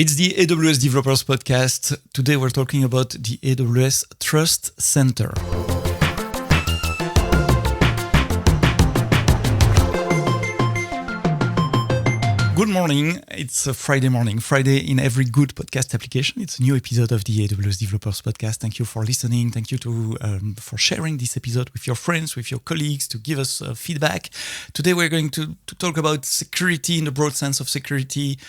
It's the AWS Developers Podcast. Today we're talking about the AWS Trust Center. Good morning. It's a Friday morning. Friday in every good podcast application. It's a new episode of the AWS Developers Podcast. Thank you for listening. Thank you for sharing this episode with your friends, with your colleagues, to give us feedback. Today we're going to talk about security in the broad sense of security,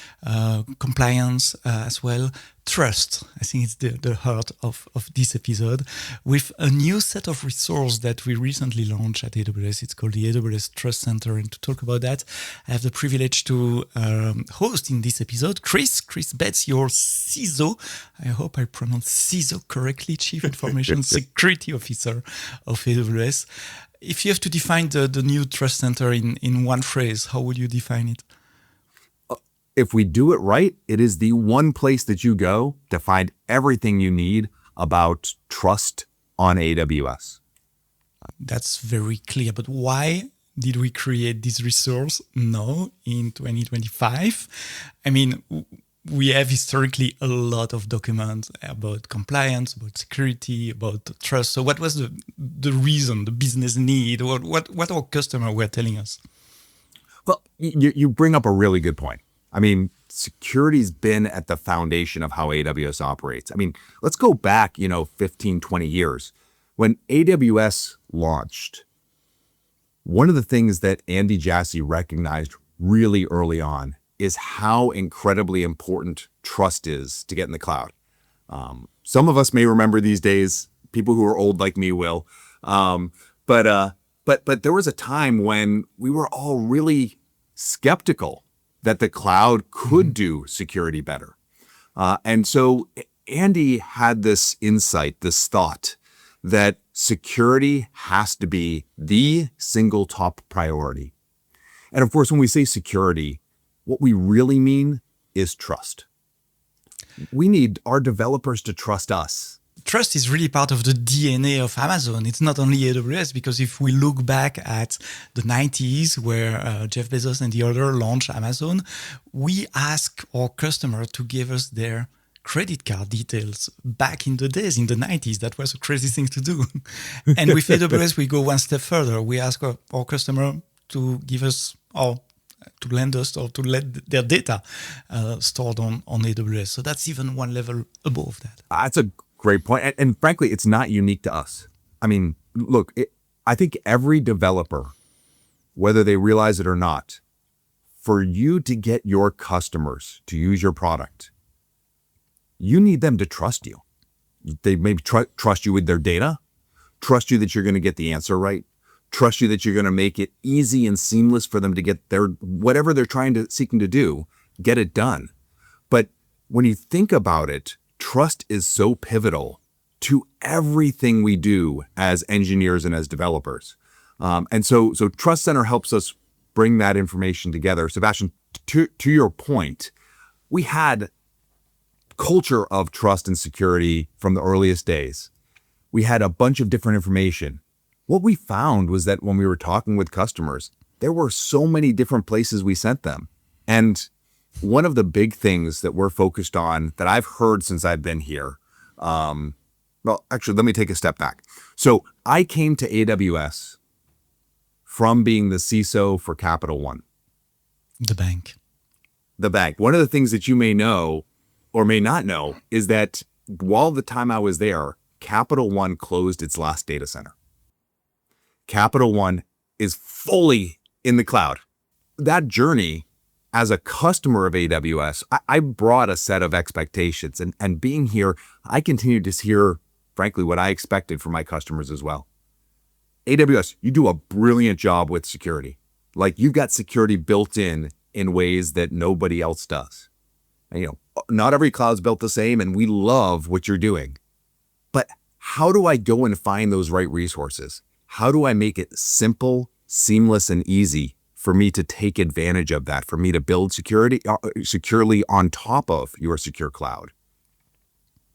compliance as well. Trust, I think it's the heart of this episode, with a new set of resources that we recently launched at AWS. It's called the AWS Trust Center. And to talk about that, I have the privilege to host in this episode Chris Betz, your CISO. I hope I pronounced CISO correctly, Chief Information Security Officer of AWS. If you have to define the new Trust Center in one phrase, how would you define it? If we do it right, it is the one place that you go to find everything you need about trust on AWS. That's very clear. But why did we create this resource now in 2025? I mean, we have historically a lot of documents about compliance, about security, about trust. So what was the reason, the business need, or what our customers were telling us? Well, you bring up a really good point. I mean, security's been at the foundation of how AWS operates. I mean, let's go back, 15, 20 years. When AWS launched, one of the things that Andy Jassy recognized really early on is how incredibly important trust is to get in the cloud. Some of us may remember these days, people who are old like me will. But there was a time when we were all really skeptical that the cloud could do security better. And so Andy had this insight, this thought that security has to be the single top priority. And of course, when we say security, what we really mean is trust. We need our developers to trust us. Trust is really part of the DNA of Amazon. It's not only AWS, because if we look back at the 90s where Jeff Bezos and the other launched Amazon, we ask our customer to give us their credit card details. Back in the days, in the 90s, that was a crazy thing to do. And with AWS, we go one step further. We ask our customer to give us to lend us or to let their data stored on AWS. So that's even one level above that. That's a great point. And frankly, it's not unique to us. I mean, look, I think every developer, whether they realize it or not, for you to get your customers to use your product, you need them to trust you. They maybe trust you with their data, trust you that you're going to get the answer right, trust you that you're going to make it easy and seamless for them to get their whatever they're seeking to do, get it done. But when you think about it, trust is so pivotal to everything we do as engineers and as developers. And so Trust Center helps us bring that information together. Sebastian, to your point, we had culture of trust and security from the earliest days. We had a bunch of different information. What we found was that when we were talking with customers, there were so many different places we sent them. And one of the big things that we're focused on that I've heard since I've been here, well, actually, let me take a step back. So I came to AWS from being the CISO for Capital One. The bank. The bank. One of the things that you may know or may not know is that while the time I was there, Capital One closed its last data center. Capital One is fully in the cloud. That journey, as a customer of AWS, I brought a set of expectations. And being here, I continue to hear, frankly, what I expected from my customers as well. AWS, you do a brilliant job with security. Like, you've got security built in ways that nobody else does. And, not every cloud's built the same, and we love what you're doing. But how do I go and find those right resources? How do I make it simple, seamless, and easy for me to take advantage of that, for me to build securely on top of your secure cloud?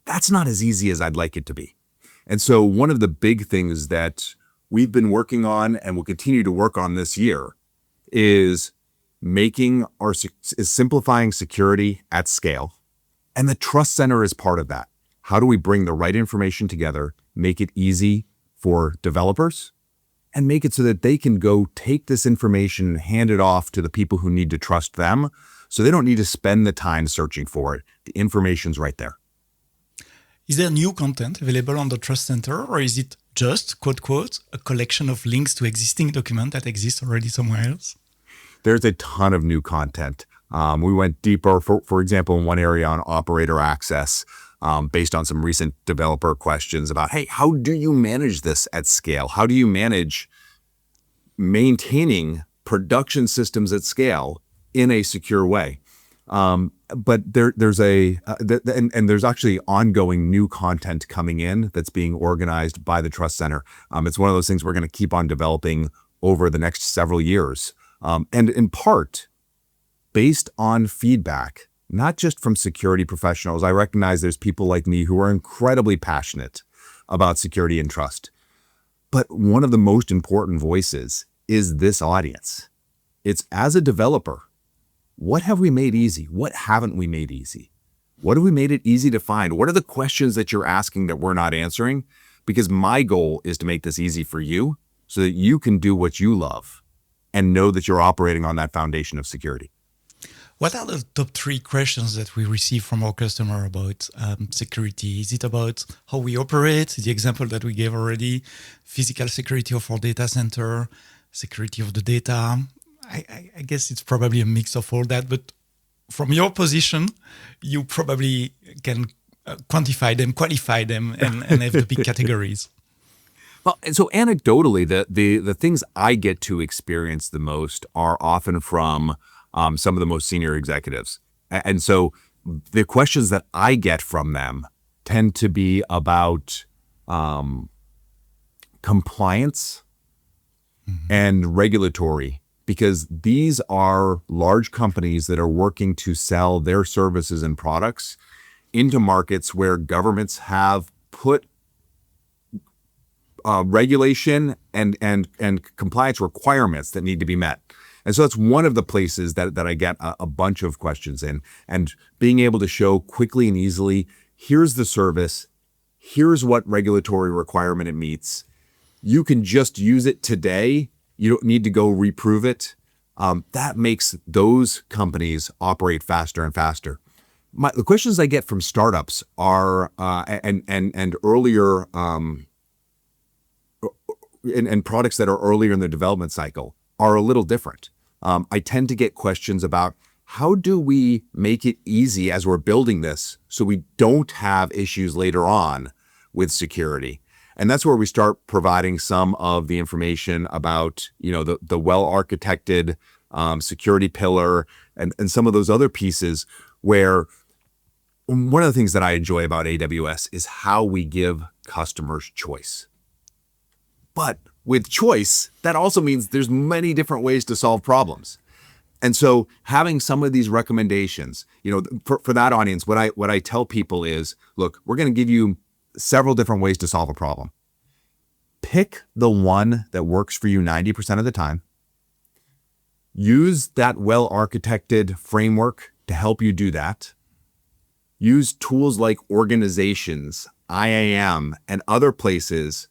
That's not as easy as I'd like it to be. And so one of the big things that we've been working on and will continue to work on this year is simplifying security at scale And the Trust Center is part of that. How do we bring the right information together, make it easy for developers, and make it so that they can go take this information and hand it off to the people who need to trust them, so they don't need to spend the time searching for it. The information's right there. Is there new content available on the Trust Center, or is it just, quote, a collection of links to existing document that exists already somewhere else? There's a ton of new content. We went deeper, for example, in one area on operator access, based on some recent developer questions about, hey, how do you manage this at scale? How do you manage maintaining production systems at scale in a secure way? But there's actually ongoing new content coming in that's being organized by the Trust Center. It's one of those things we're going to keep on developing over the next several years. And in part, based on feedback, not just from security professionals. I recognize there's people like me who are incredibly passionate about security and trust. But one of the most important voices is this audience. It's, as a developer, what have we made easy? What haven't we made easy? What have we made it easy to find? What are the questions that you're asking that we're not answering? Because my goal is to make this easy for you so that you can do what you love and know that you're operating on that foundation of security. What are the top 3 questions that we receive from our customer about security? Is it about how we operate, the example that we gave already, physical security of our data center, security of the data? I guess it's probably a mix of all that, but from your position, you probably can quantify them, qualify them, and have the big categories. Well, and so anecdotally, the things I get to experience the most are often from some of the most senior executives. And so the questions that I get from them tend to be about compliance and regulatory, because these are large companies that are working to sell their services and products into markets where governments have put regulation and compliance requirements that need to be met. And so that's one of the places that I get a bunch of questions in, and being able to show quickly and easily, here's the service, here's what regulatory requirement it meets. You can just use it today. You don't need to go reprove it. That makes those companies operate faster and faster. The questions I get from startups are, and earlier, and products that are earlier in the development cycle are a little different. I tend to get questions about, how do we make it easy as we're building this so we don't have issues later on with security? And that's where we start providing some of the information about, the well-architected security pillar and some of those other pieces, where one of the things that I enjoy about AWS is how we give customers choice. But with choice, that also means there's many different ways to solve problems. And so having some of these recommendations, for that audience, what I tell people is, look, we're going to give you several different ways to solve a problem. Pick the one that works for you 90% of the time. Use that well-architected framework to help you do that. Use tools like organizations, IAM, and other places,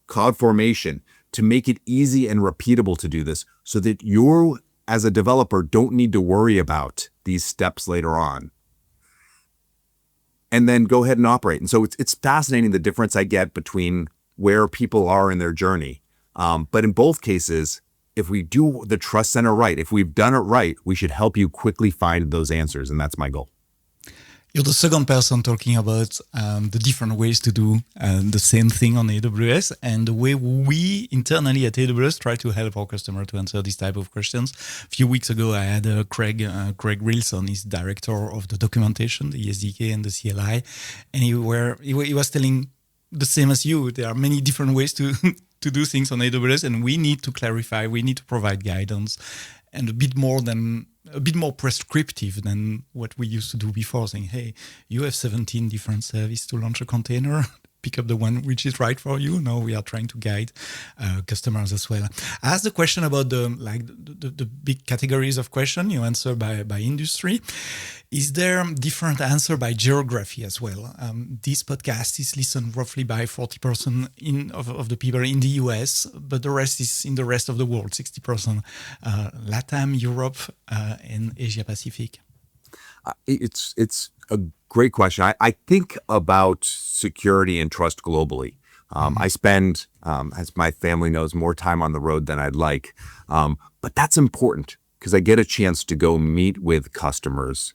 CloudFormation, to make it easy and repeatable to do this, so that you, as a developer, don't need to worry about these steps later on. And then go ahead and operate. And so it's fascinating, the difference I get between where people are in their journey. But in both cases, if we do the Trust Center right, if we've done it right, we should help you quickly find those answers. And that's my goal. You're the second person talking about the different ways to do the same thing on AWS, and the way we internally at AWS try to help our customer to answer this type of questions. A few weeks ago, I had Craig Wilson, he's director of the documentation, the SDK and the CLI, and he was telling the same as you. There are many different ways to to do things on AWS, and we need to clarify, we need to provide guidance, and a bit more prescriptive than what we used to do before, saying, hey, you have 17 different services to launch a container. pick up the one which is right for you. No, we are trying to guide customers as well. I asked the question about the big categories of question you answer by industry. Is there different answer by geography as well? This podcast is listened roughly by 40% of the people in the US, but the rest is in the rest of the world, 60%, LATAM, Europe, and Asia Pacific. It's a great question. I think about security and trust globally. I spend, as my family knows, more time on the road than I'd like. But that's important because I get a chance to go meet with customers,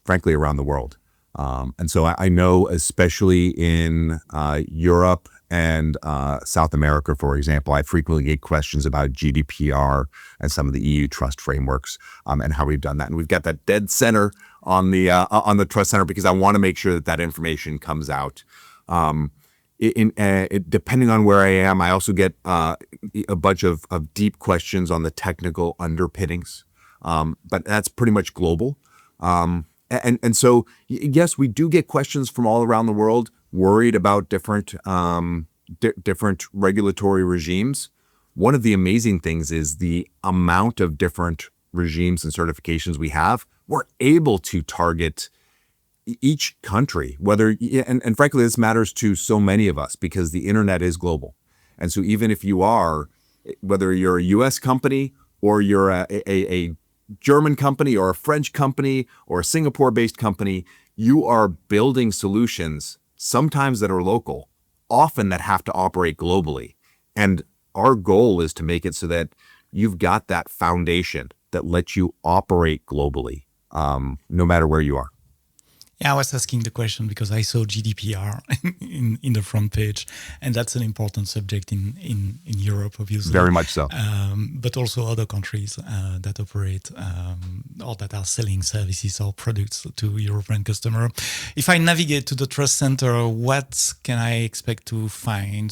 frankly, around the world. And so I know, especially in Europe and South America, for example, I frequently get questions about GDPR and some of the EU trust frameworks and how we've done that. And we've got that dead center on the Trust Center because I want to make sure that information comes out. Depending on where I am, I also get a bunch of deep questions on the technical underpinnings, but that's pretty much global. And so, yes, we do get questions from all around the world, worried about different regulatory regimes. One of the amazing things is the amount of different regimes and certifications we have. We're able to target each country, and frankly, this matters to so many of us because the internet is global. And so even if whether you're a US company or you're a German company or a French company or a Singapore-based company, you are building solutions, sometimes that are local, often that have to operate globally. And our goal is to make it so that you've got that foundation that lets you operate globally, no matter where you are. Yeah, I was asking the question because I saw GDPR in the front page, and that's an important subject in Europe, obviously. Very much so. But also other countries that operate or that are selling services or products to European customer. If I navigate to the Trust Center, what can I expect to find?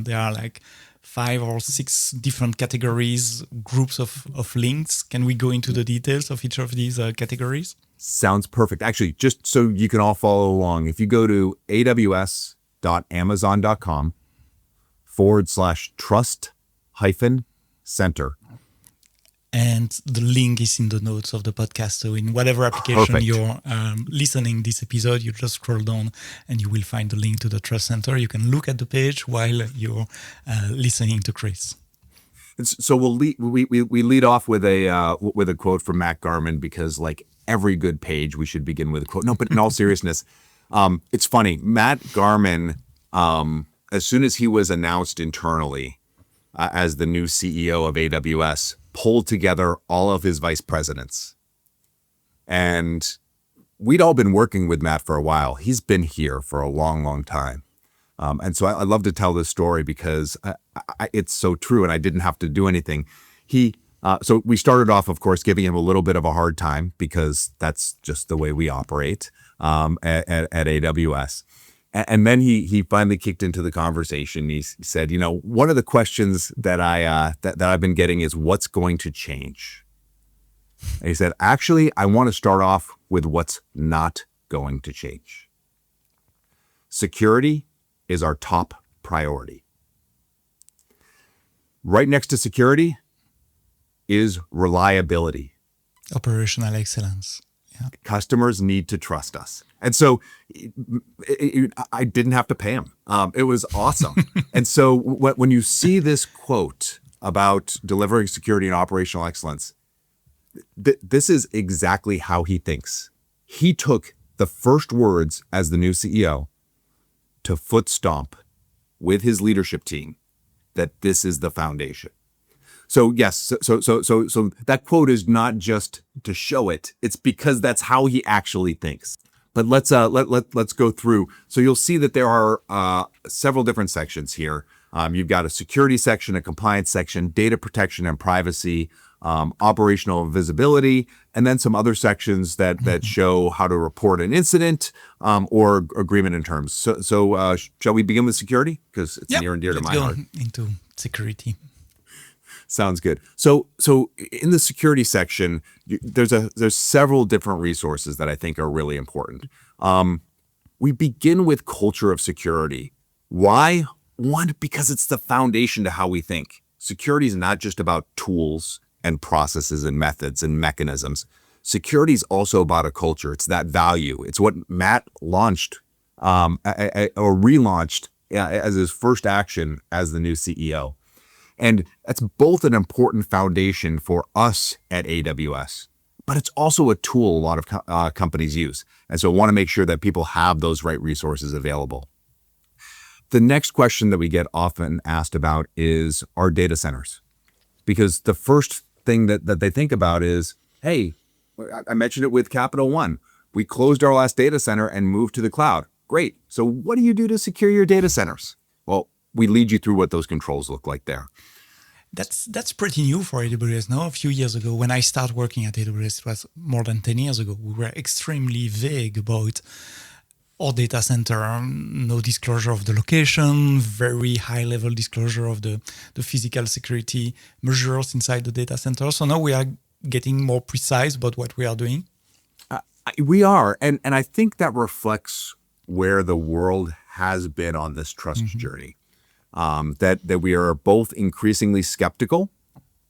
There are like 5 or 6 different categories, groups of links. Can we go into the details of each of these categories? Sounds perfect. Actually, just so you can all follow along, if you go to aws.amazon.com/trust-center. And the link is in the notes of the podcast. So in whatever application Perfect. you're listening this episode, you just scroll down and you will find the link to the Trust Center. You can look at the page while you're listening to Chris. So we lead off with a quote from Matt Garman because, like every good page, we should begin with a quote. No, but in all seriousness, it's funny. Matt Garman, as soon as he was announced internally as the new CEO of AWS, pulled together all of his vice presidents. And we'd all been working with Matt for a while. He's been here for a long, long time. And so I love to tell this story because it's so true and I didn't have to do anything. So we started off, of course, giving him a little bit of a hard time because that's just the way we operate at AWS. And then he finally kicked into the conversation. He said, one of the questions that I've been getting is what's going to change? And he said, actually, I want to start off with what's not going to change. Security is our top priority. Right next to security is reliability. Operational excellence. Yeah. Customers need to trust us. And so I didn't have to pay him. It was awesome. And so when you see this quote about delivering security and operational excellence, this is exactly how he thinks. He took the first words as the new CEO to foot stomp with his leadership team that this is the foundation. So yes, so that quote is not just to show it; it's because that's how he actually thinks. But let's go through. So you'll see that there are several different sections here. You've got a security section, a compliance section, data protection and privacy, operational visibility, and then some other sections that show how to report an incident or agreement in terms. So shall we begin with security? Because it's near and dear to my heart. Let's go into security. Sounds good. So in the security section, there's several different resources that I think are really important. we begin with culture of security. Why? One, because it's the foundation to how we think. Security is not just about tools and processes and methods and mechanisms. Security is also about a culture. It's that value. It's what Matt launched or relaunched as his first action as the new CEO. And that's both an important foundation for us at AWS, but it's also a tool a lot of companies use. And so I want to make sure that people have those right resources available. The next question that we get often asked about is our data centers, because the first thing that they think about is, hey, I mentioned it with Capital One. We closed our last data center and moved to the cloud. Great. So what do you do to secure your data centers? Well, we lead you through what those controls look like there. That's pretty new for AWS now. A few years ago, when I started working at AWS, it was more than 10 years ago, we were extremely vague about our data center. No disclosure of the location, very high-level disclosure of the physical security measures inside the data center. So now we are getting more precise about what we are doing. We are, and I think that reflects where the world has been on this trust journey. That we are both increasingly skeptical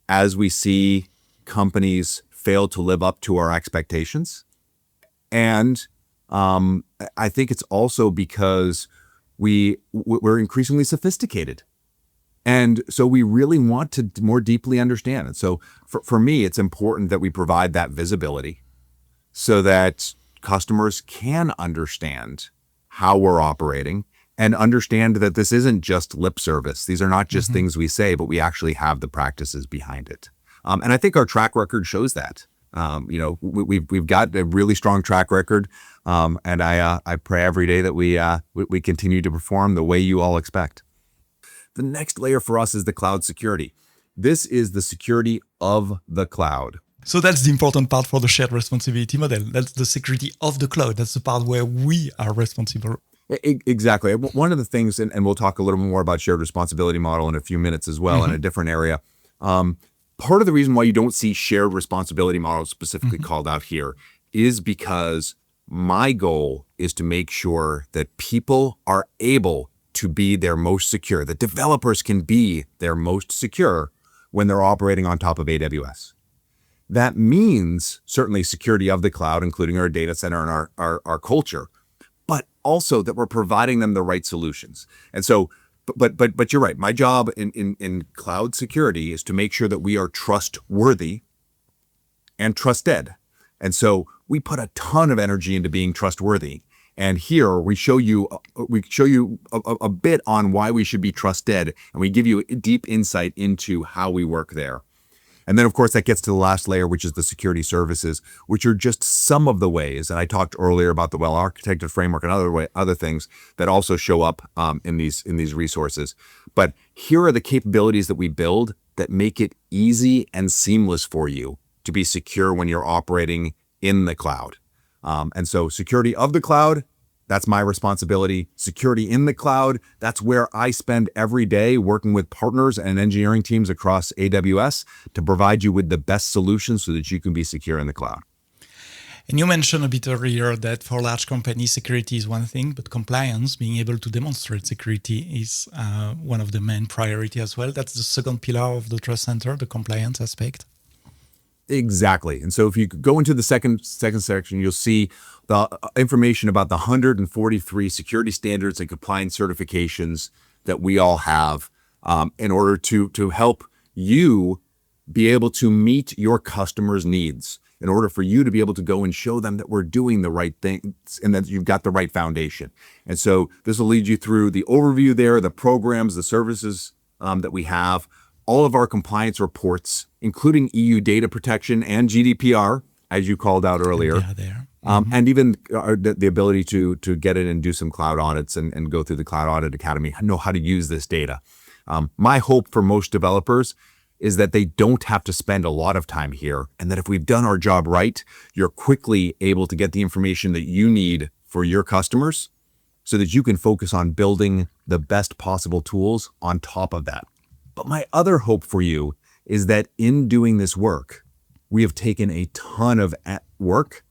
as we see companies fail to live up to our expectations. And I think it's also because we're increasingly sophisticated. And so we really want to more deeply understand. And so for me, it's important that we provide that visibility so that customers can understand how we're operating and understand that this isn't just lip service. These are not just things we say, but we actually have the practices behind it. And I think our track record shows that. We've got a really strong track record, and I pray every day that we continue to perform the way you all expect. The next layer for us is the cloud security. This is the security of the cloud. So that's the important part for the shared responsibility model. That's the security of the cloud. That's the part where we are responsible. Exactly. One of the things, and we'll talk a little more about shared responsibility model in a few minutes as well in a different area. Part of the reason why you don't see shared responsibility models specifically called out here is because my goal is to make sure that people are able to be their most secure, that developers can be their most secure when they're operating on top of AWS. That means certainly security of the cloud, including our data center and our culture, but also that we're providing them the right solutions. And so, but you're right. My job in cloud security is to make sure that we are trustworthy and trusted. And so we put a ton of energy into being trustworthy. And here we show you a bit on why we should be trusted, and we give you a deep insight into how we work there. And then, of course, that gets to the last layer, which is the security services, which are just some of the ways. And I talked earlier about the well-architected framework and other things that also show up in these resources. But here are the capabilities that we build that make it easy and seamless for you to be secure when you're operating in the cloud. And so security of the cloud, that's my responsibility. Security in the cloud, that's where I spend every day working with partners and engineering teams across AWS to provide you with the best solutions so that you can be secure in the cloud. And you mentioned a bit earlier that for large companies, security is one thing, but compliance, being able to demonstrate security is one of the main priorities as well. That's the second pillar of the Trust Center, the compliance aspect. Exactly. And so if you go into the second section, you'll see the information about the 143 security standards and compliance certifications that we all have in order to help you be able to meet your customers' needs, in order for you to be able to go and show them that we're doing the right things and that you've got the right foundation. And so this will lead you through the overview there, the programs, the services that we have, all of our compliance reports, including EU data protection and GDPR, as you called out earlier, and even the ability to get in and do some cloud audits and go through the Cloud Audit Academy, know how to use this data. My hope for most developers is that they don't have to spend a lot of time here, and that if we've done our job right, you're quickly able to get the information that you need for your customers so that you can focus on building the best possible tools on top of that. But my other hope for you is that in doing this work, we have taken a ton of work,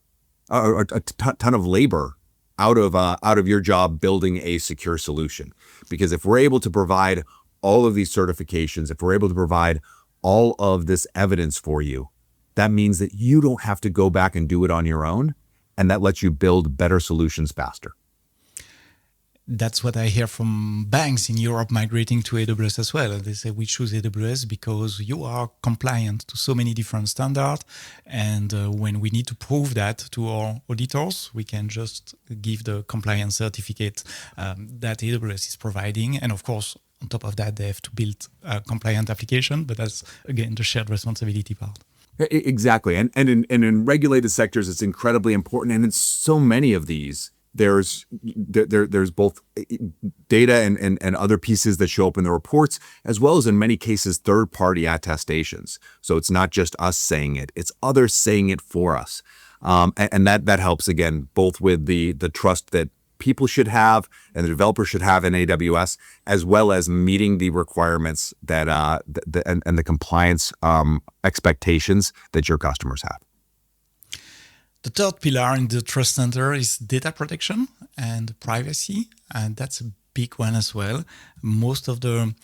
or a ton of labor out of your job building a secure solution. Because if we're able to provide all of these certifications, if we're able to provide all of this evidence for you, that means that you don't have to go back and do it on your own, and that lets you build better solutions faster. That's what I hear from banks in Europe migrating to AWS as well. They say we choose AWS because you are compliant to so many different standards. And when we need to prove that to our auditors, we can just give the compliance certificate that AWS is providing. And of course, on top of that, they have to build a compliant application. But that's, again, the shared responsibility part. Exactly. And in regulated sectors, it's incredibly important. And in so many of these, there's both data and other pieces that show up in the reports, as well as in many cases, third-party attestations. So it's not just us saying it, it's others saying it for us. And that helps, again, both with the trust that people should have and the developers should have in AWS, as well as meeting the requirements that and the compliance expectations that your customers have. The third pillar in the Trust Center is data protection and privacy, and that's a big one as well. Most of the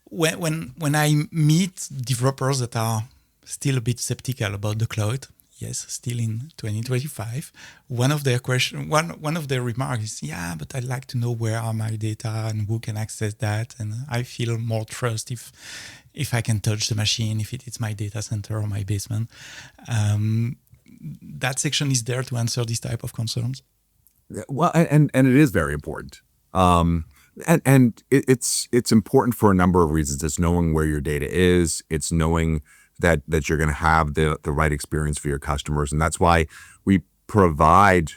when I meet developers that are still a bit skeptical about the cloud, yes, still in 2025, one of their remarks is, yeah, but I'd like to know where are my data and who can access that, and I feel more trust if I can touch the machine, if it's my data center or my basement. That section is there to answer these type of concerns. Well, and it is very important. And it's important for a number of reasons. It's knowing where your data is. It's knowing that you're going to have the right experience for your customers. And that's why we provide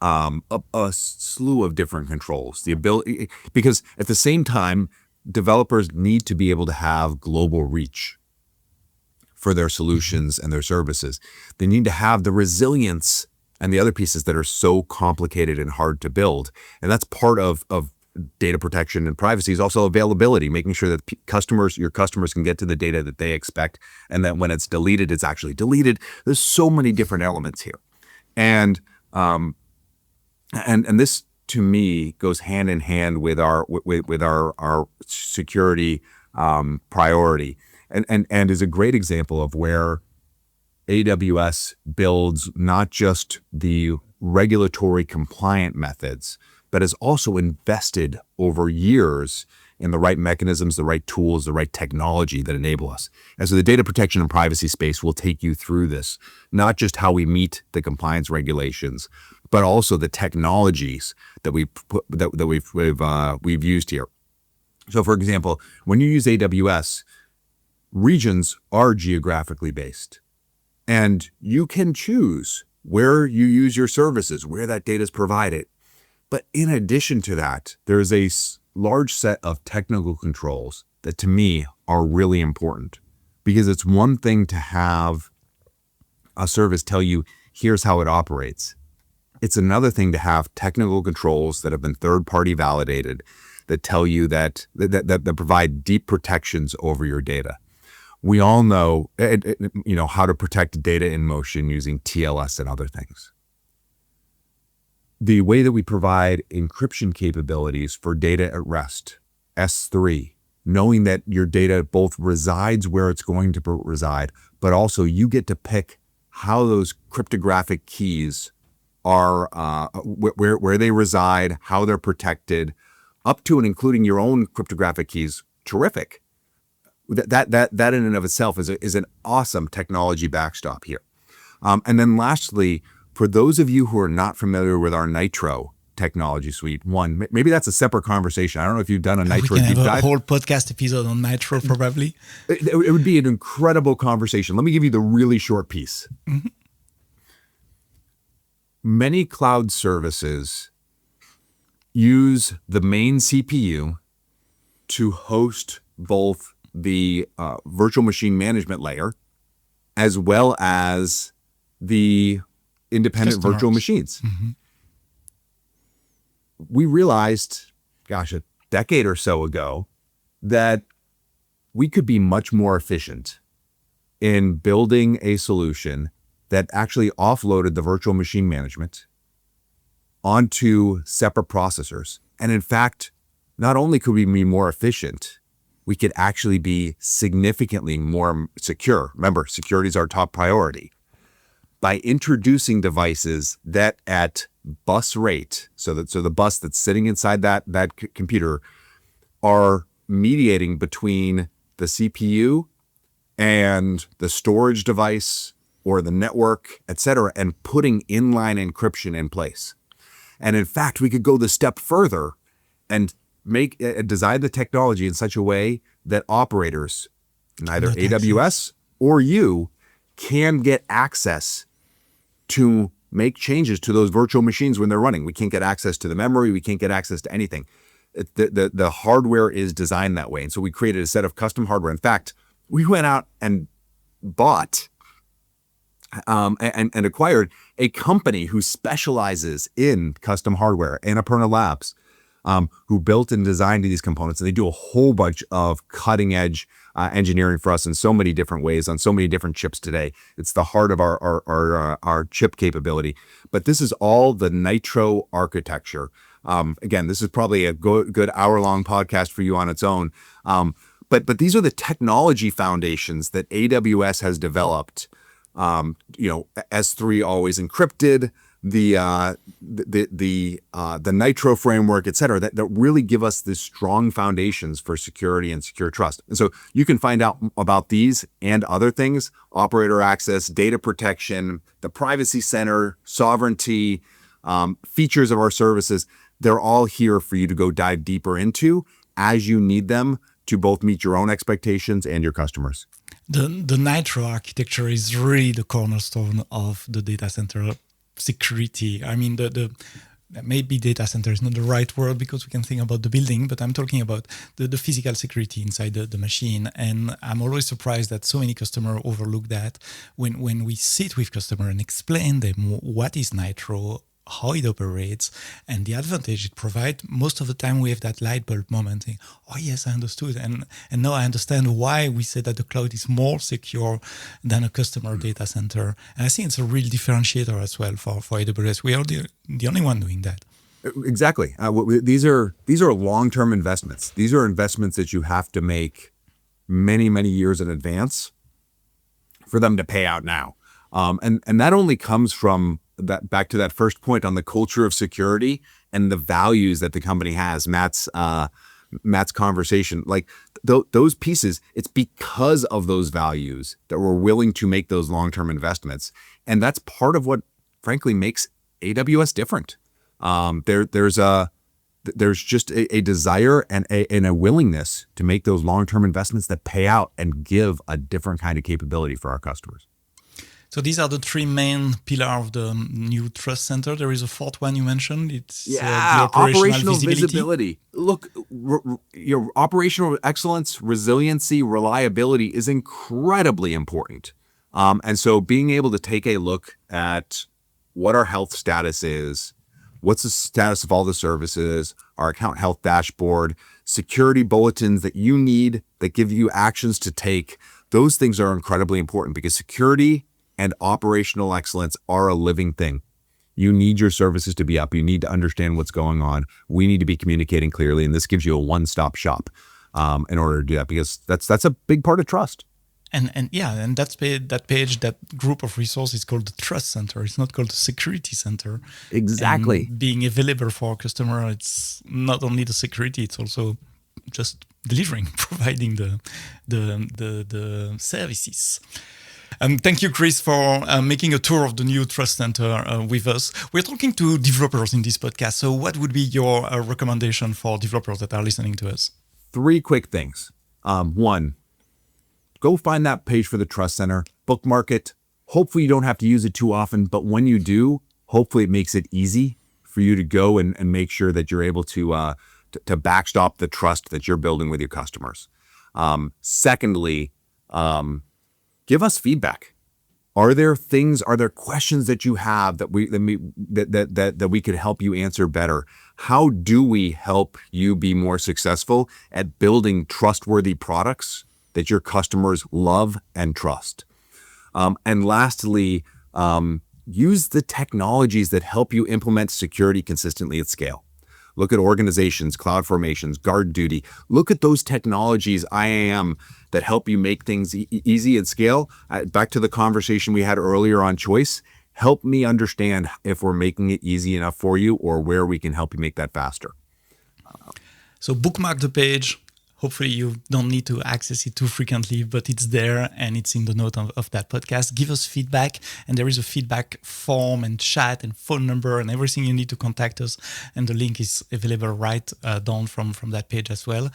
a slew of different controls. The ability, because at the same time, developers need to be able to have global reach for their solutions and their services. They need to have the resilience and the other pieces that are so complicated and hard to build. And that's part of data protection and privacy is also availability, making sure that your customers can get to the data that they expect, and that when it's deleted, it's actually deleted. There's so many different elements here. And this to me goes hand in hand with our security priority. And is a great example of where AWS builds not just the regulatory compliant methods, but has also invested over years in the right mechanisms, the right tools, the right technology that enable us. And so the data protection and privacy space will take you through this, not just how we meet the compliance regulations, but also the technologies that we've used here. So for example, when you use AWS, regions are geographically based, and you can choose where you use your services, where that data is provided. But in addition to that, there's a large set of technical controls that to me are really important, because it's one thing to have a service tell you, here's how it operates. It's another thing to have technical controls that have been third-party validated that tell you that provide deep protections over your data. We all know, how to protect data in motion using TLS and other things. The way that we provide encryption capabilities for data at rest, S3, knowing that your data both resides where it's going to reside, but also you get to pick how those cryptographic keys are, where they reside, how they're protected, up to and including your own cryptographic keys. Terrific. That in and of itself is an awesome technology backstop here. And then lastly, for those of you who are not familiar with our Nitro technology suite, maybe that's a separate conversation. I don't know if you've done a Nitro deep dive. We can have a whole podcast episode on Nitro probably. It would be an incredible conversation. Let me give you the really short piece. Mm-hmm. Many cloud services use the main CPU to host both the virtual machine management layer, as well as the independent virtual machines. Mm-hmm. We realized, a decade or so ago, that we could be much more efficient in building a solution that actually offloaded the virtual machine management onto separate processors. And in fact, not only could we be more efficient, we could actually be significantly more secure. Remember, security is our top priority. By introducing devices that at bus rate, so the bus that's sitting inside that computer, are mediating between the CPU and the storage device or the network, et cetera, and putting inline encryption in place. And in fact, we could go the step further and design the technology in such a way that operators, neither AWS or you, can get access to make changes to those virtual machines when they're running. We can't get access to the memory. We can't get access to anything. The hardware is designed that way. And so we created a set of custom hardware. In fact, we went out and bought and acquired a company who specializes in custom hardware, Annapurna Labs, who built and designed these components. And they do a whole bunch of cutting edge engineering for us in so many different ways on so many different chips today. It's the heart of our chip capability. But this is all the Nitro architecture. Again, this is probably a good hour-long podcast for you on its own. But these are the technology foundations that AWS has developed. S3 always encrypted, the Nitro framework, et cetera, that really give us these strong foundations for security and secure trust. And so you can find out about these and other things: operator access, data protection, the privacy center, sovereignty, features of our services. They're all here for you to go dive deeper into as you need them to both meet your own expectations and your customers. The Nitro architecture is really the cornerstone of the data center security. I mean, the maybe data center is not the right word because we can think about the building, but I'm talking about the physical security inside the machine. And I'm always surprised that so many customers overlook that when we sit with customers and explain them what is Nitro, how it operates, and the advantage it provides. Most of the time we have that light bulb moment saying, oh yes, I understood. And now I understand why we say that the cloud is more secure than a customer data center. And I think it's a real differentiator as well for AWS. We are the only one doing that. Exactly. These are long-term investments. These are investments that you have to make many, many years in advance for them to pay out now. And that only comes from that, back to that first point on the culture of security and the values that the company has. Matt's conversation, like those pieces, it's because of those values that we're willing to make those long-term investments. And that's part of what, frankly, makes AWS different. There's just a desire and a willingness to make those long-term investments that pay out and give a different kind of capability for our customers. So these are the three main pillars of the new Trust Center. There is a fourth one you mentioned. It's the operational visibility. Look, your operational excellence, resiliency, reliability is incredibly important. And so being able to take a look at what our health status is, what's the status of all the services, our account health dashboard, security bulletins that you need that give you actions to take, those things are incredibly important because security and operational excellence are a living thing. You need your services to be up. You need to understand what's going on. We need to be communicating clearly, and this gives you a one-stop shop in order to do that, because that's a big part of trust. And that group of resources is called the Trust Center. It's not called the Security Center. Exactly. And being available for a customer, it's not only the security, it's also just delivering, providing the services. Thank you, Chris, for making a tour of the new Trust Center with us. We're talking to developers in this podcast. So what would be your recommendation for developers that are listening to us? 3 quick things. One, go find that page for the Trust Center, bookmark it. Hopefully you don't have to use it too often, but when you do, hopefully it makes it easy for you to go and make sure that you're able to backstop the trust that you're building with your customers. Secondly, give us feedback. Are there questions that you have that we could help you answer better? How do we help you be more successful at building trustworthy products that your customers love and trust? And lastly, use the technologies that help you implement security consistently at scale. Look at organizations, cloud formations, guard duty. Look at those technologies, IAM, that help you make things easy at scale. Back to the conversation we had earlier on choice. Help me understand if we're making it easy enough for you or where we can help you make that faster. So bookmark the page. Hopefully you don't need to access it too frequently, but it's there and it's in the note of that podcast. Give us feedback, and there is a feedback form and chat and phone number and everything you need to contact us. And the link is available right down from that page as well.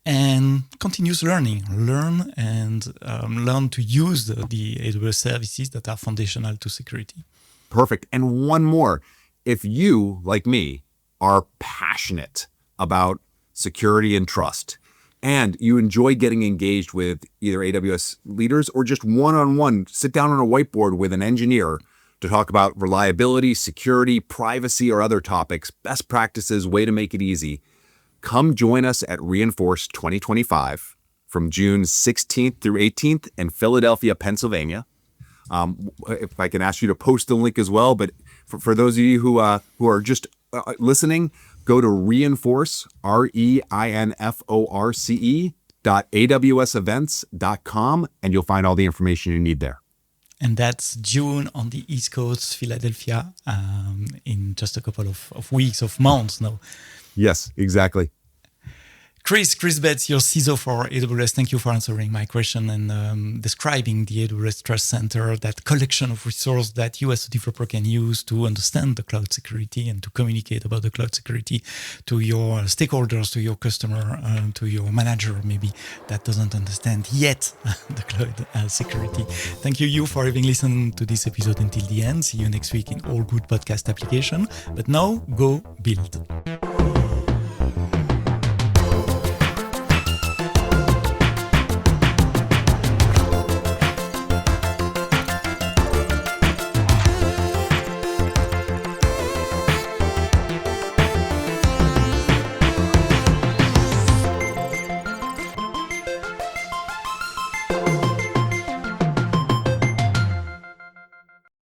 And continuous learning. Learn and learn to use the AWS services that are foundational to security. Perfect. And one more. If you, like me, are passionate about security and trust, and you enjoy getting engaged with either AWS leaders or just one-on-one, sit down on a whiteboard with an engineer to talk about reliability, security, privacy, or other topics, best practices, way to make it easy, come join us at Reinforce 2025 from June 16th through 18th in Philadelphia, Pennsylvania. If I can ask you to post the link as well, but for those of you who are just listening, go to Reinforce, reinforce.awsevents.com, and you'll find all the information you need there. And that's June on the East Coast, Philadelphia, in just a couple of weeks, of months now. Yes, exactly. Chris Betz, your CISO for AWS, thank you for answering my question and describing the AWS Trust Center, that collection of resources that you as a developer can use to understand the cloud security and to communicate about the cloud security to your stakeholders, to your customer, to your manager maybe that doesn't understand yet the cloud security. Thank you for having listened to this episode until the end. See you next week in all good podcast application. But now, go build.